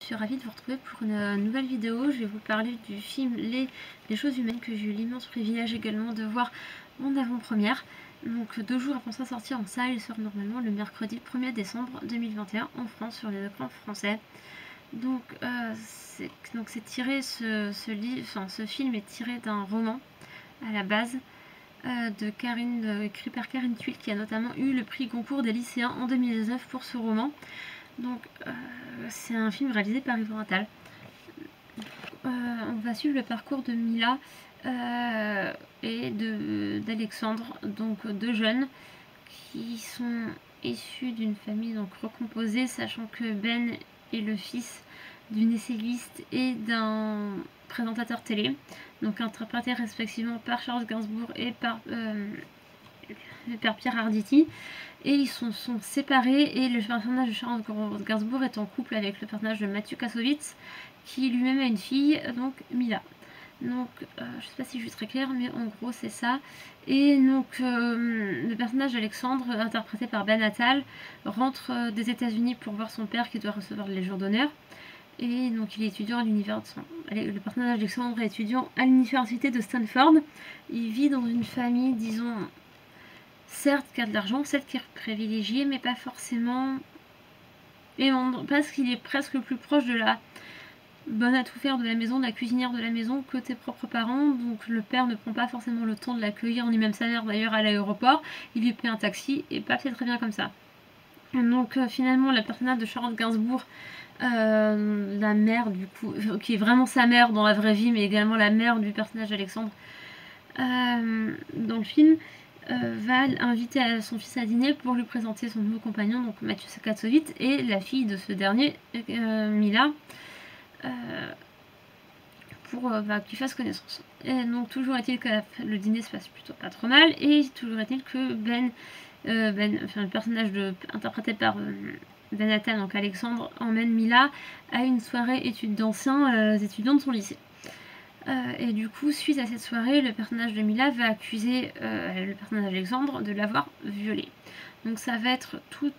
suis ravie de vous retrouver pour une nouvelle vidéo. Je vais vous parler du film Les choses humaines que j'ai eu l'immense privilège également de voir en avant-première. Donc 2 jours avant sa sortie en salle, il sort normalement le mercredi 1er décembre 2021 en France sur les écrans français. Donc c'est tiré, ce film est tiré d'un roman à la base écrit par Karine Thuil, qui a notamment eu le prix Goncourt des lycéens en 2019 pour ce roman. Donc c'est un film réalisé par Yvan Attal. On va suivre le parcours de Mila et d'Alexandre, donc 2 jeunes qui sont issus d'une famille donc recomposée, sachant que Ben est le fils d'une essayiste et d'un présentateur télé, donc interprétés respectivement par Charles Gainsbourg et par Pierre Arditi. Et ils sont séparés, et le personnage de Charles Gainsbourg est en couple avec le personnage de Mathieu Kassovitz, qui lui-même a une fille, donc Mila. Donc je sais pas si je suis très claire, mais en gros c'est ça. Et donc le personnage d'Alexandre, interprété par Ben Attal, rentre des États-Unis pour voir son père qui doit recevoir la Légion d'honneur. Et donc il est étudiant à l'université. Le personnage d'Alexandre est étudiant à l'université de Stanford. Il vit dans une famille, disons, certes qui a de l'argent, certes qui est privilégié, mais pas forcément aimant, parce qu'il est presque plus proche de la bonne à tout faire de la maison, de la cuisinière de la maison, que tes propres parents. Donc le père ne prend pas forcément le temps de l'accueillir, ni même sa mère d'ailleurs à l'aéroport. Il lui paie un taxi et pas fait très bien comme ça. Donc finalement le personnage de Charlotte Gainsbourg, la mère du coup, qui est vraiment sa mère dans la vraie vie, mais également la mère du personnage d'Alexandre dans le film, va inviter son fils à dîner pour lui présenter son nouveau compagnon, donc Mathieu Kassovitz, et la fille de ce dernier, Mila, pour qu'ils fassent connaissance. Et donc toujours est-il que le dîner se passe plutôt pas trop mal, et toujours est-il que le personnage interprété par Ben Attal, donc Alexandre, emmène Mila à une soirée d'anciens étudiants de son lycée. Et du coup, suite à cette soirée, le personnage de Mila va accuser le personnage d'Alexandre de l'avoir violée. Donc ça va être tout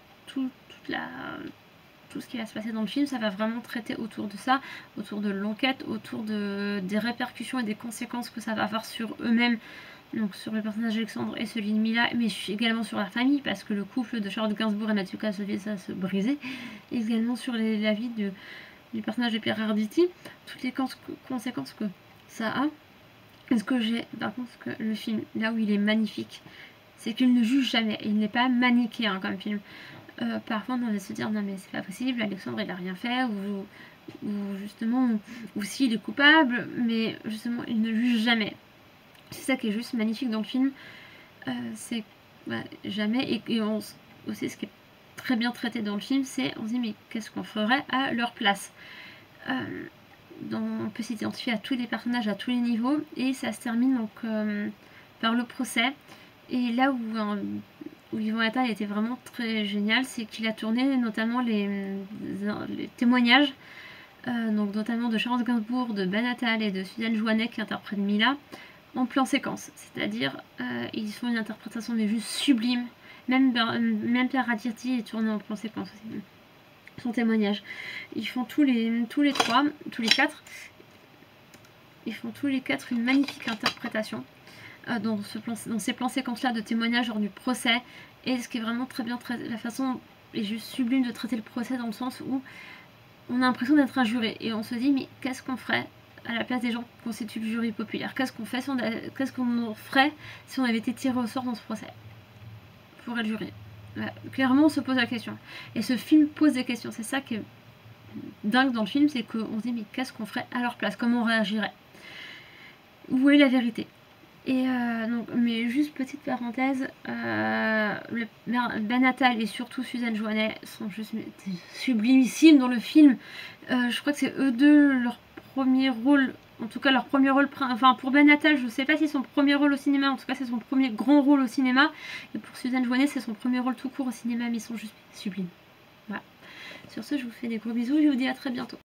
ce qui va se passer dans le film, ça va vraiment traiter autour de ça, autour de l'enquête, autour des répercussions et des conséquences que ça va avoir sur eux-mêmes, donc sur le personnage d'Alexandre et celui de Mila, mais également sur la famille, parce que le couple de Charlotte Gainsbourg et Mathieu Kassovitz va se briser, également sur la vie du personnage de Pierre Arditi, toutes les conséquences que ça a. Par contre, que le film, là où il est magnifique, c'est qu'il ne juge jamais, il n'est pas manichéen comme film. Parfois on va se dire non mais c'est pas possible, Alexandre il a rien fait, ou s'il est coupable, mais justement il ne juge jamais. C'est ça qui est juste magnifique dans le film, c'est jamais, et aussi ce qui est très bien traité dans le film, c'est on se dit mais qu'est-ce qu'on ferait à leur place. On peut s'identifier à tous les personnages à tous les niveaux, et ça se termine donc par le procès. Et là où Yvan Attal était vraiment très génial, c'est qu'il a tourné notamment les témoignages, donc notamment de Charles Gainsbourg, de Ben Attal et de Suzanne Joannet qui interprète Mila, en plan séquence. C'est-à-dire ils font une interprétation mais juste sublime. Même Pierre Arditi est tourné en plan séquence aussi. Son témoignage. Ils font tous les 4. Ils font tous les 4 une magnifique interprétation dans ces plans séquences là de témoignage lors du procès. Et ce qui est vraiment très bien, la façon est juste sublime de traiter le procès, dans le sens où on a l'impression d'être un juré et on se dit mais qu'est-ce qu'on ferait à la place des gens qui constituent le jury populaire, qu'est-ce qu'on ferait si on avait été tiré au sort dans ce procès pour être juré. Clairement on se pose la question, et ce film pose des questions. C'est ça qui est dingue dans le film, c'est qu'on se dit mais qu'est-ce qu'on ferait à leur place, comment on réagirait, où est la vérité. Et donc, mais juste petite parenthèse, Ben Attal et surtout Suzanne Joannet sont juste sublimissimes dans le film. Je crois que c'est eux deux leur premier rôle, en tout cas leur premier rôle, enfin pour Ben Attal je sais pas si c'est son premier rôle au cinéma, en tout cas c'est son premier grand rôle au cinéma, et pour Suzanne Joannet c'est son premier rôle tout court au cinéma, mais ils sont juste sublimes. Voilà. Sur ce, je vous fais des gros bisous et je vous dis à très bientôt.